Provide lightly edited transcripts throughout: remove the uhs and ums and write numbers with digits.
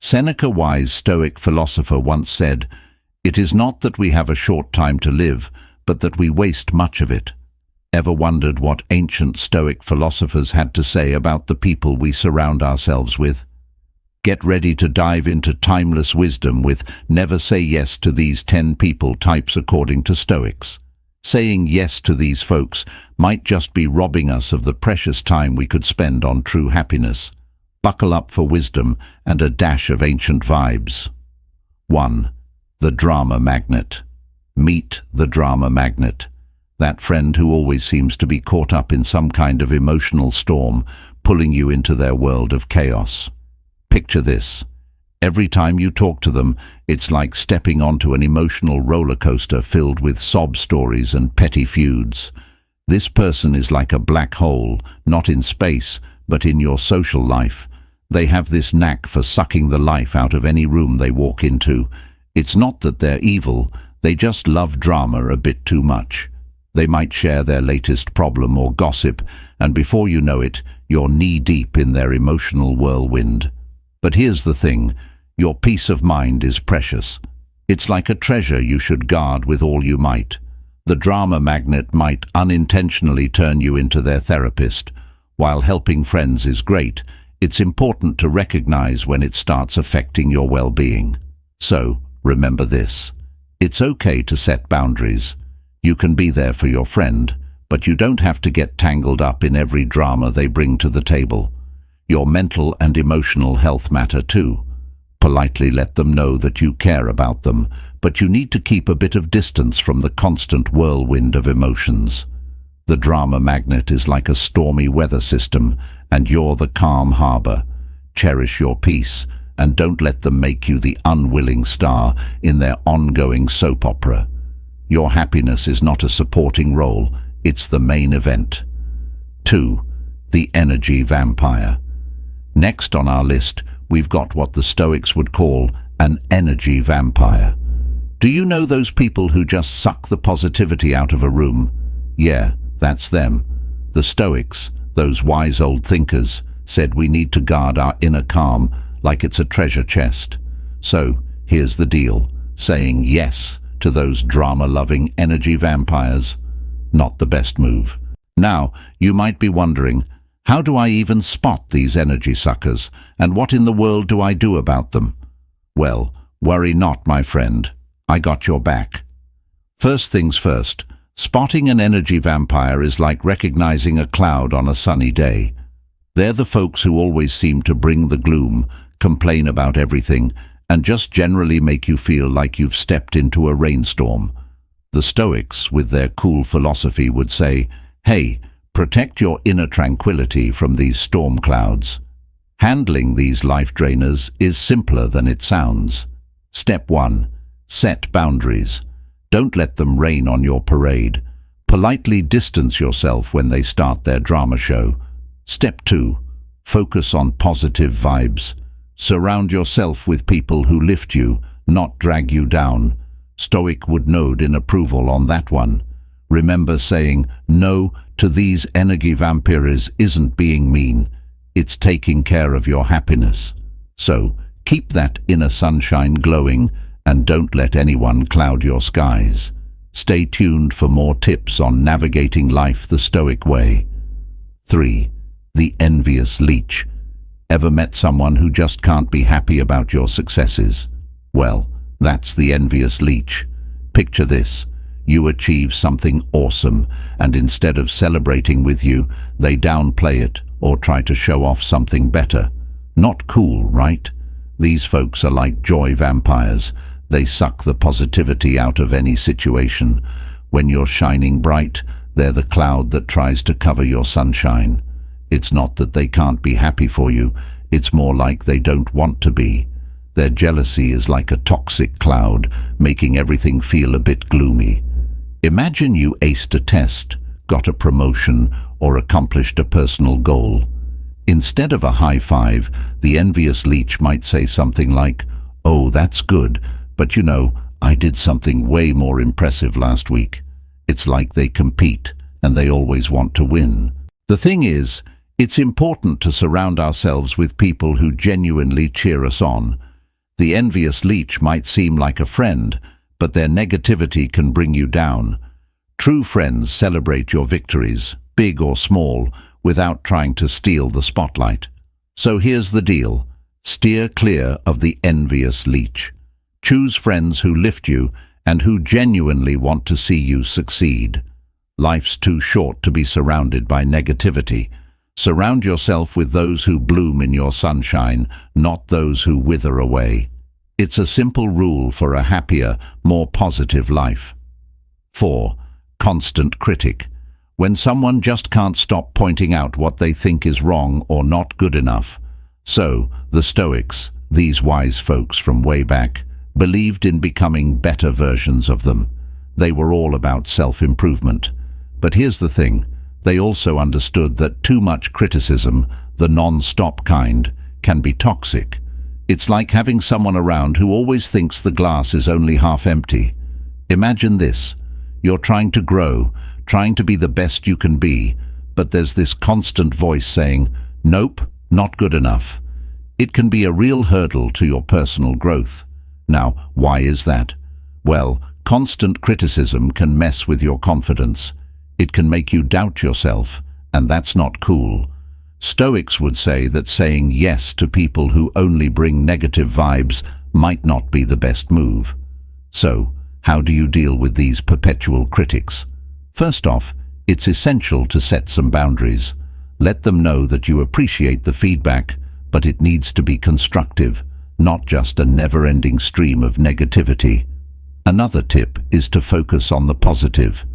Seneca, wise Stoic philosopher, once said, "It is not that we have a short time to live, but that we waste much of it." Ever wondered what ancient Stoic philosophers had to say about the people we surround ourselves with? Get ready to dive into timeless wisdom with "Never say yes to these 10 people" types according to Stoics. Saying yes to these folks might just be robbing us of the precious time we could spend on true happiness. Buckle up for wisdom and a dash of ancient vibes. 1. The drama magnet. Meet the drama magnet. That friend who always seems to be caught up in some kind of emotional storm, pulling you into their world of chaos. Picture this. Every time you talk to them, it's like stepping onto an emotional roller coaster filled with sob stories and petty feuds. This person is like a black hole, not in space, but in your social life. They have this knack for sucking the life out of any room they walk into. It's not that they're evil, they just love drama a bit too much. They might share their latest problem or gossip, and before you know it, you're knee-deep in their emotional whirlwind. But here's the thing, your peace of mind is precious. It's like a treasure you should guard with all you might. The drama magnet might unintentionally turn you into their therapist. While helping friends is great, it's important to recognize when it starts affecting your well-being. So, remember this. It's okay to set boundaries. You can be there for your friend, but you don't have to get tangled up in every drama they bring to the table. Your mental and emotional health matter too. Politely let them know that you care about them, but you need to keep a bit of distance from the constant whirlwind of emotions. The drama magnet is like a stormy weather system, and you're the calm harbor. Cherish your peace, and don't let them make you the unwilling star in their ongoing soap opera. Your happiness is not a supporting role, it's the main event. 2. The energy vampire. Next on our list, we've got what the Stoics would call an energy vampire. Do you know those people who just suck the positivity out of a room? Yeah, that's them. The Stoics, those wise old thinkers, said we need to guard our inner calm like it's a treasure chest. So, here's the deal. Saying yes to those drama-loving energy vampires, not the best move. Now, you might be wondering, how do I even spot these energy suckers, and what in the world do I do about them? Well, worry not, my friend. I got your back. First things first, spotting an energy vampire is like recognizing a cloud on a sunny day. They're the folks who always seem to bring the gloom, complain about everything, and just generally make you feel like you've stepped into a rainstorm. The Stoics, with their cool philosophy, would say, "Hey, protect your inner tranquility from these storm clouds." Handling these life drainers is simpler than it sounds. Step 1. Set boundaries. Don't let them rain on your parade. Politely distance yourself when they start their drama show. Step 2. Focus on positive vibes. Surround yourself with people who lift you, not drag you down. Stoic would nod in approval on that one. Remember, saying no to these energy vampires isn't being mean. It's taking care of your happiness. So, keep that inner sunshine glowing and don't let anyone cloud your skies. Stay tuned for more tips on navigating life the Stoic way. 3. The envious leech. Ever met someone who just can't be happy about your successes? Well, that's the envious leech. Picture this. You achieve something awesome, and instead of celebrating with you, they downplay it or try to show off something better. Not cool, right? These folks are like joy vampires. They suck the positivity out of any situation. When you're shining bright, they're the cloud that tries to cover your sunshine. It's not that they can't be happy for you, it's more like they don't want to be. Their jealousy is like a toxic cloud, making everything feel a bit gloomy. Imagine you aced a test, got a promotion, or accomplished a personal goal. Instead of a high five, the envious leech might say something like, "Oh, that's good, but you know, I did something way more impressive last week." It's like they compete, and they always want to win. The thing is, it's important to surround ourselves with people who genuinely cheer us on. The envious leech might seem like a friend, but their negativity can bring you down. True friends celebrate your victories, big or small, without trying to steal the spotlight. So here's the deal. Steer clear of the envious leech. Choose friends who lift you and who genuinely want to see you succeed. Life's too short to be surrounded by negativity. Surround yourself with those who bloom in your sunshine, not those who wither away. It's a simple rule for a happier, more positive life. 4. Constant critic. When someone just can't stop pointing out what they think is wrong or not good enough. So, the Stoics, these wise folks from way back, believed in becoming better versions of them. They were all about self-improvement. But here's the thing. They also understood that too much criticism, the non-stop kind, can be toxic. It's like having someone around who always thinks the glass is only half empty. Imagine this. You're trying to grow, trying to be the best you can be, but there's this constant voice saying, "Nope, not good enough." It can be a real hurdle to your personal growth. Now, why is that? Well, constant criticism can mess with your confidence. It can make you doubt yourself, and that's not cool. Stoics would say that saying yes to people who only bring negative vibes might not be the best move. So, how do you deal with these perpetual critics? First off, it's essential to set some boundaries. Let them know that you appreciate the feedback, but it needs to be constructive, not just a never-ending stream of negativity. Another tip is to focus on the positive.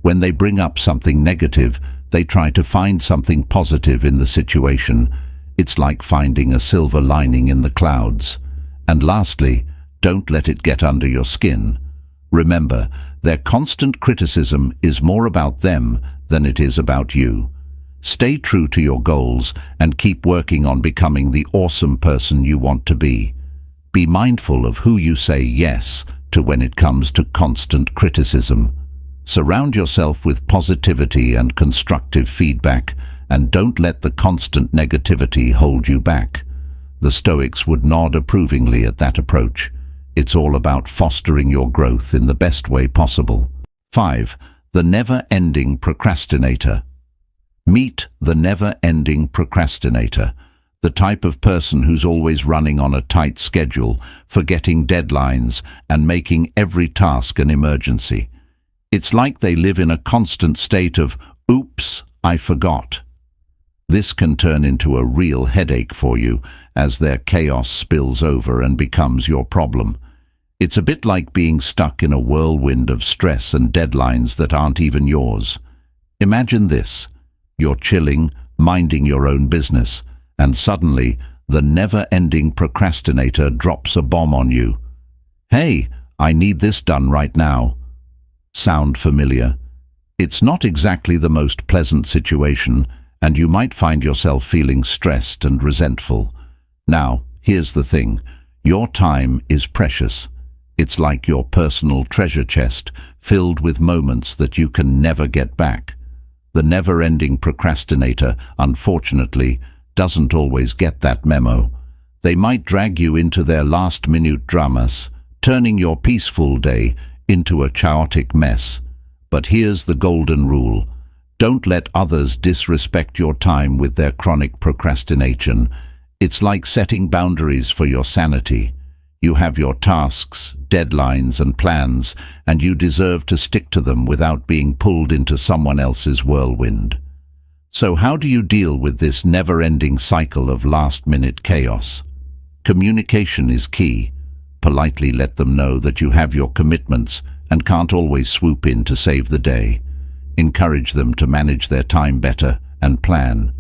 When they bring up something negative, they try to find something positive in the situation. It's like finding a silver lining in the clouds. And lastly, don't let it get under your skin. Remember, their constant criticism is more about them than it is about you. Stay true to your goals and keep working on becoming the awesome person you want to be. Be mindful of who you say yes to when it comes to constant criticism. Surround yourself with positivity and constructive feedback, and don't let the constant negativity hold you back. The Stoics would nod approvingly at that approach. It's all about fostering your growth in the best way possible. 5. The never-ending procrastinator. Meet the never-ending procrastinator, the type of person who's always running on a tight schedule, forgetting deadlines, and making every task an emergency. It's like they live in a constant state of, "Oops, I forgot." This can turn into a real headache for you as their chaos spills over and becomes your problem. It's a bit like being stuck in a whirlwind of stress and deadlines that aren't even yours. Imagine this. You're chilling, minding your own business, and suddenly the never-ending procrastinator drops a bomb on you. "Hey, I need this done right now." Sound familiar? It's not exactly the most pleasant situation, and you might find yourself feeling stressed and resentful. Now, here's the thing. Your time is precious. It's like your personal treasure chest, filled with moments that you can never get back. The never-ending procrastinator, unfortunately, doesn't always get that memo. They might drag you into their last-minute dramas, turning your peaceful day into a chaotic mess. But here's the golden rule. Don't let others disrespect your time with their chronic procrastination. It's like setting boundaries for your sanity. You have your tasks, deadlines, and plans, and you deserve to stick to them without being pulled into someone else's whirlwind. So how do you deal with this never-ending cycle of last-minute chaos? Communication is key. Politely let them know that you have your commitments and can't always swoop in to save the day. Encourage them to manage their time better and plan.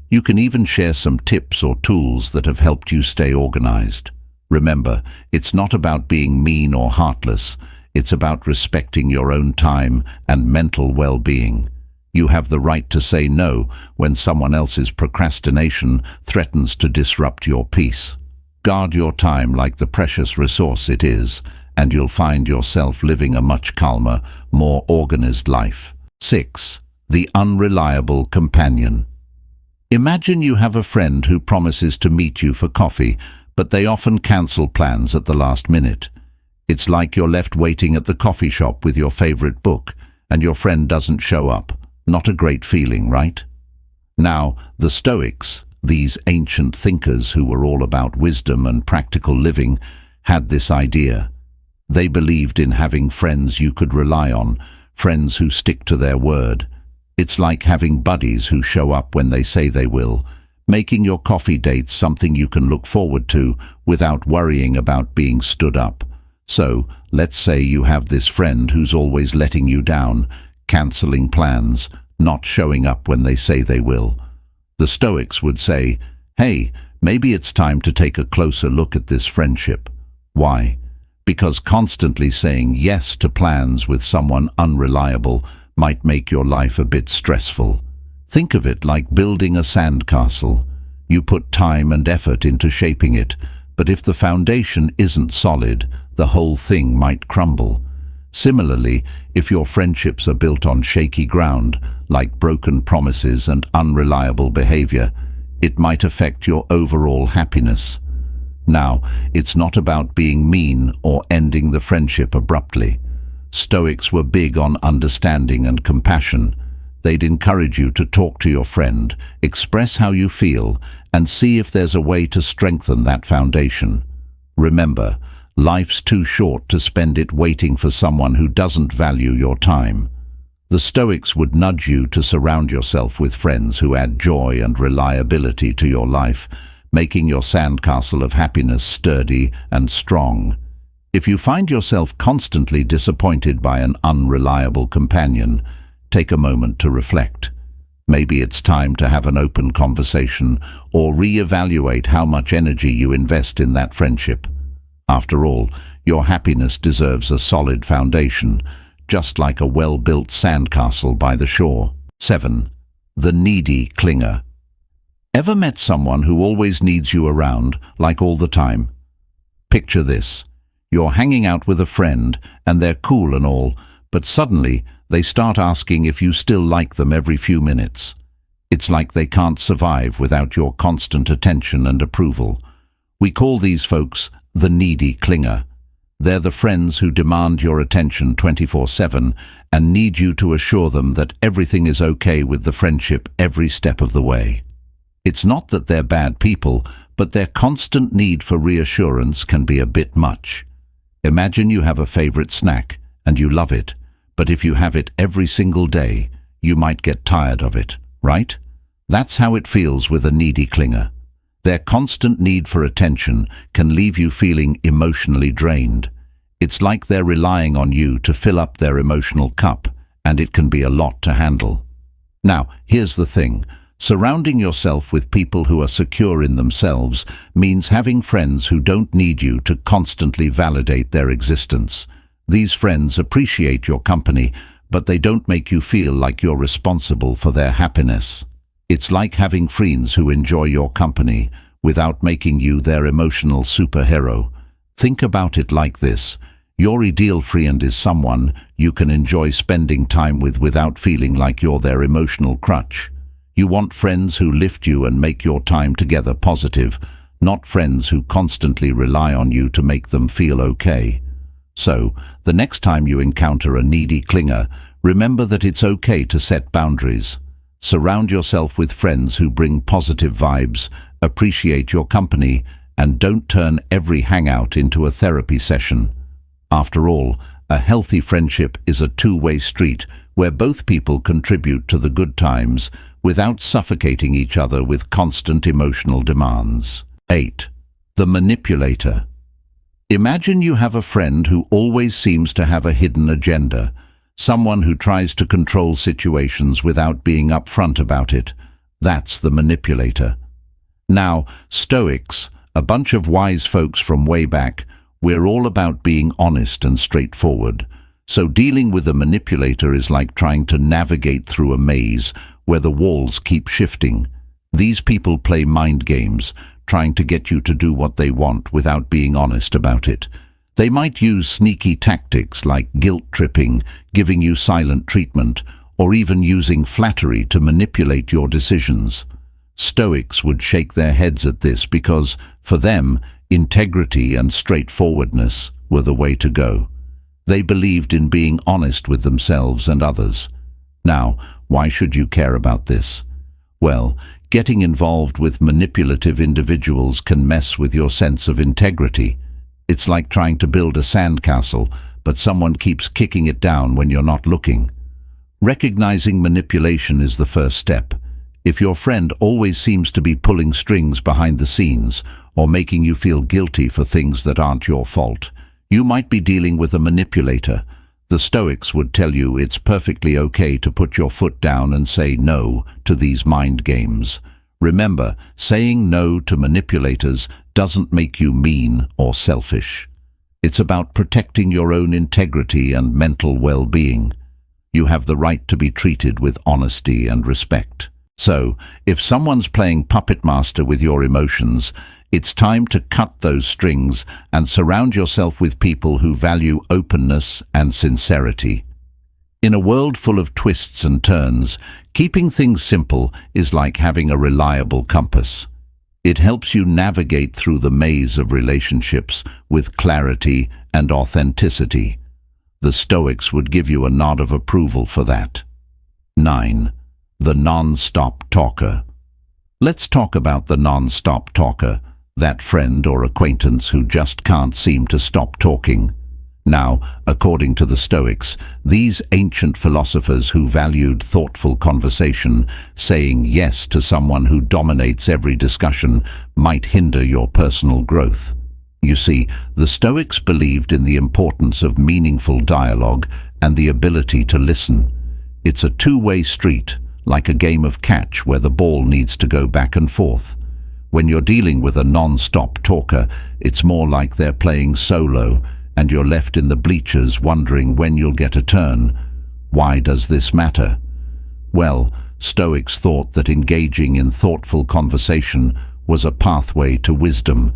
You can even share some tips or tools that have helped you stay organized. Remember, it's not about being mean or heartless. It's about respecting your own time and mental well-being. You have the right to say no when someone else's procrastination threatens to disrupt your peace. Guard your time like the precious resource it is, and you'll find yourself living a much calmer, more organized life. 6. The Unreliable Companion. Imagine you have a friend who promises to meet you for coffee, but they often cancel plans at the last minute. It's like you're left waiting at the coffee shop with your favorite book, and your friend doesn't show up. Not a great feeling, right? Now, the Stoics, these ancient thinkers who were all about wisdom and practical living, had this idea. They believed in having friends you could rely on, friends who stick to their word. It's like having buddies who show up when they say they will, making your coffee dates something you can look forward to without worrying about being stood up. So, let's say you have this friend who's always letting you down, cancelling plans, not showing up when they say they will. The Stoics would say, hey, maybe it's time to take a closer look at this friendship. Why? Because constantly saying yes to plans with someone unreliable might make your life a bit stressful. Think of it like building a sandcastle. You put time and effort into shaping it, but if the foundation isn't solid, the whole thing might crumble. Similarly, if your friendships are built on shaky ground, like broken promises and unreliable behavior, it might affect your overall happiness. Now, it's not about being mean or ending the friendship abruptly. Stoics were big on understanding and compassion. They'd encourage you to talk to your friend, express how you feel, and see if there's a way to strengthen that foundation. Remember, life's too short to spend it waiting for someone who doesn't value your time. The Stoics would nudge you to surround yourself with friends who add joy and reliability to your life, making your sandcastle of happiness sturdy and strong. If you find yourself constantly disappointed by an unreliable companion, take a moment to reflect. Maybe it's time to have an open conversation or re-evaluate how much energy you invest in that friendship. After all, your happiness deserves a solid foundation, just like a well-built sandcastle by the shore. 7. The needy clinger. Ever met someone who always needs you around, like all the time? Picture this. You're hanging out with a friend, and they're cool and all, but suddenly they start asking if you still like them every few minutes. It's like they can't survive without your constant attention and approval. We call these folks the needy clinger. They're the friends who demand your attention 24/7 and need you to assure them that everything is okay with the friendship every step of the way. It's not that they're bad people, but their constant need for reassurance can be a bit much. Imagine you have a favorite snack, and you love it, but if you have it every single day, you might get tired of it, right? That's how it feels with a needy clinger. Their constant need for attention can leave you feeling emotionally drained. It's like they're relying on you to fill up their emotional cup, and it can be a lot to handle. Now, here's the thing. Surrounding yourself with people who are secure in themselves means having friends who don't need you to constantly validate their existence. These friends appreciate your company, but they don't make you feel like you're responsible for their happiness. It's like having friends who enjoy your company without making you their emotional superhero. Think about it like this. Your ideal friend is someone you can enjoy spending time with without feeling like you're their emotional crutch. You want friends who lift you and make your time together positive, not friends who constantly rely on you to make them feel okay. So, the next time you encounter a needy clinger, remember that it's okay to set boundaries. Surround yourself with friends who bring positive vibes, appreciate your company, and don't turn every hangout into a therapy session. After all, a healthy friendship is a two-way street where both people contribute to the good times without suffocating each other with constant emotional demands. 8. The Manipulator. Imagine you have a friend who always seems to have a hidden agenda, someone who tries to control situations without being upfront about it. That's the manipulator. Now, Stoics, a bunch of wise folks from way back, we're all about being honest and straightforward. So dealing with a manipulator is like trying to navigate through a maze where the walls keep shifting. These people play mind games, trying to get you to do what they want without being honest about it. They might use sneaky tactics like guilt-tripping, giving you silent treatment, or even using flattery to manipulate your decisions. Stoics would shake their heads at this because, for them, Integrity and straightforwardness were the way to go. They believed in being honest with themselves and others. Now, why should you care about this? Well, getting involved with manipulative individuals can mess with your sense of integrity. It's like trying to build a sandcastle, but someone keeps kicking it down when you're not looking. Recognizing manipulation is the first step. If your friend always seems to be pulling strings behind the scenes or making you feel guilty for things that aren't your fault, you might be dealing with a manipulator. The Stoics would tell you it's perfectly okay to put your foot down and say no to these mind games. Remember, saying no to manipulators doesn't make you mean or selfish. It's about protecting your own integrity and mental well-being. You have the right to be treated with honesty and respect. So, if someone's playing puppet master with your emotions, it's time to cut those strings and surround yourself with people who value openness and sincerity. In a world full of twists and turns, keeping things simple is like having a reliable compass. It helps you navigate through the maze of relationships with clarity and authenticity. The Stoics would give you a nod of approval for that. 9. The non-stop talker. Let's talk about the non-stop talker, that friend or acquaintance who just can't seem to stop talking. Now, according to the Stoics, these ancient philosophers who valued thoughtful conversation, saying yes to someone who dominates every discussion might hinder your personal growth. You see, the Stoics believed in the importance of meaningful dialogue and the ability to listen. It's a two-way street, like a game of catch where the ball needs to go back and forth. When you're dealing with a non-stop talker, it's more like they're playing solo, and you're left in the bleachers wondering when you'll get a turn. Why does this matter? Well, Stoics thought that engaging in thoughtful conversation was a pathway to wisdom.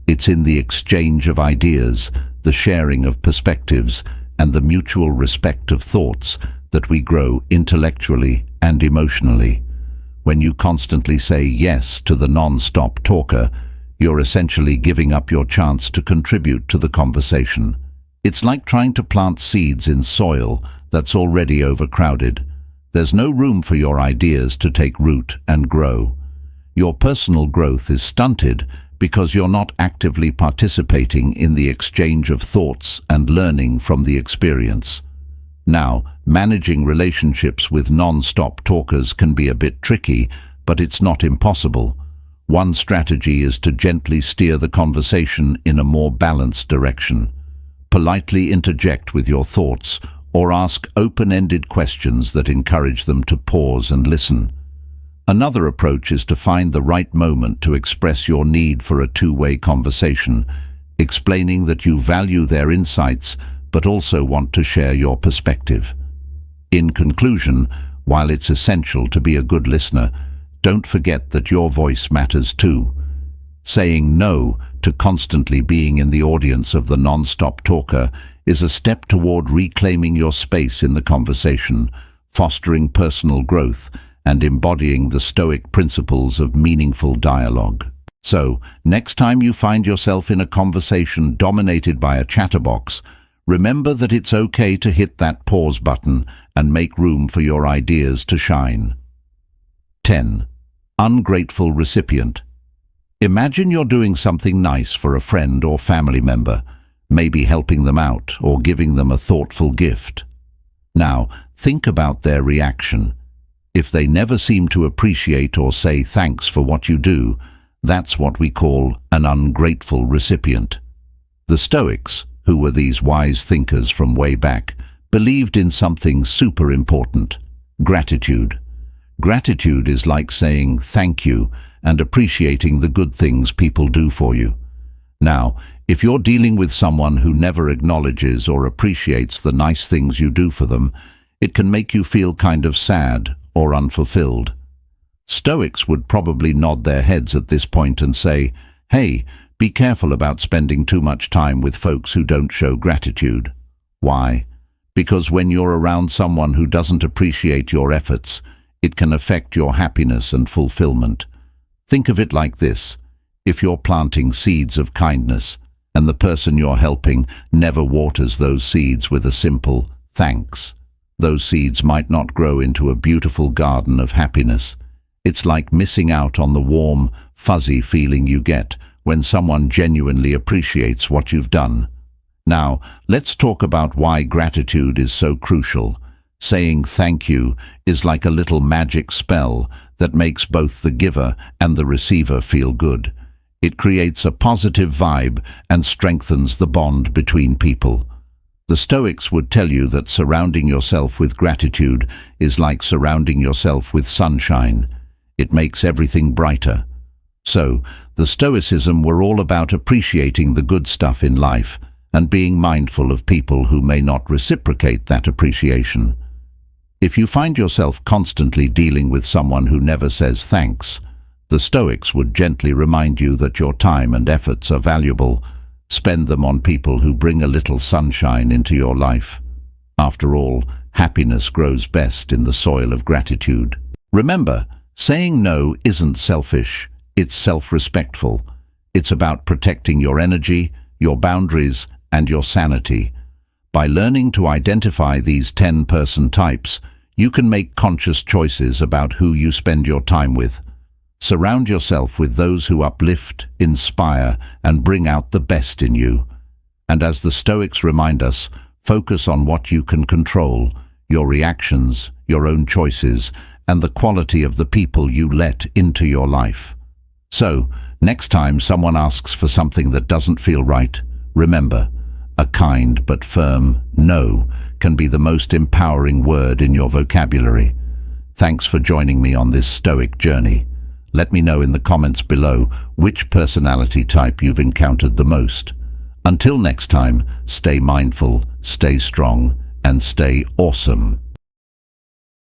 It's in the exchange of ideas, the sharing of perspectives, and the mutual respect of thoughts that we grow intellectually and emotionally. When you constantly say yes to the non-stop talker, you're essentially giving up your chance to contribute to the conversation. It's like trying to plant seeds in soil that's already overcrowded. There's no room for your ideas to take root and grow. Your personal growth is stunted because you're not actively participating in the exchange of thoughts and learning from the experience. Now, managing relationships with non-stop talkers can be a bit tricky, but it's not impossible. One strategy is to gently steer the conversation in a more balanced direction. Politely interject with your thoughts or ask open-ended questions that encourage them to pause and listen. Another approach is to find the right moment to express your need for a two-way conversation, explaining that you value their insights but also want to share your perspective. In conclusion, while it's essential to be a good listener, don't forget that your voice matters too. Saying no to constantly being in the audience of the non-stop talker is a step toward reclaiming your space in the conversation, fostering personal growth, and embodying the Stoic principles of meaningful dialogue. So, next time you find yourself in a conversation dominated by a chatterbox, remember that it's okay to hit that pause button and make room for your ideas to shine. 10. Ungrateful recipient. Imagine you're doing something nice for a friend or family member, maybe helping them out or giving them a thoughtful gift. Now, think about their reaction. If they never seem to appreciate or say thanks for what you do, that's what we call an ungrateful recipient. The Stoics, who were these wise thinkers from way back, believed in something super important: gratitude. Gratitude is like saying thank you and appreciating the good things people do for you. Now, if you're dealing with someone who never acknowledges or appreciates the nice things you do for them, it can make you feel kind of sad or unfulfilled. Stoics would probably nod their heads at this point and say, "Hey, be careful about spending too much time with folks who don't show gratitude." Why? Because when you're around someone who doesn't appreciate your efforts, it can affect your happiness and fulfillment. Think of it like this. If you're planting seeds of kindness, and the person you're helping never waters those seeds with a simple thanks, those seeds might not grow into a beautiful garden of happiness. It's like missing out on the warm, fuzzy feeling you get when someone genuinely appreciates what you've done. Now, let's talk about why gratitude is so crucial. Saying thank you is like a little magic spell that makes both the giver and the receiver feel good. It creates a positive vibe and strengthens the bond between people. The Stoics would tell you that surrounding yourself with gratitude is like surrounding yourself with sunshine. It makes everything brighter. So, the Stoicism were all about appreciating the good stuff in life and being mindful of people who may not reciprocate that appreciation. If you find yourself constantly dealing with someone who never says thanks, the Stoics would gently remind you that your time and efforts are valuable. Spend them on people who bring a little sunshine into your life. After all, happiness grows best in the soil of gratitude. Remember, saying no isn't selfish, it's self-respectful. It's about protecting your energy, your boundaries, and your sanity. By learning to identify these 10-person types, you can make conscious choices about who you spend your time with. Surround yourself with those who uplift, inspire, and bring out the best in you. And as the Stoics remind us, focus on what you can control, your reactions, your own choices, and the quality of the people you let into your life. So, next time someone asks for something that doesn't feel right, remember, a kind but firm no can be the most empowering word in your vocabulary. Thanks for joining me on this Stoic journey. Let me know in the comments below which personality type you've encountered the most. Until next time, stay mindful, stay strong, and stay awesome.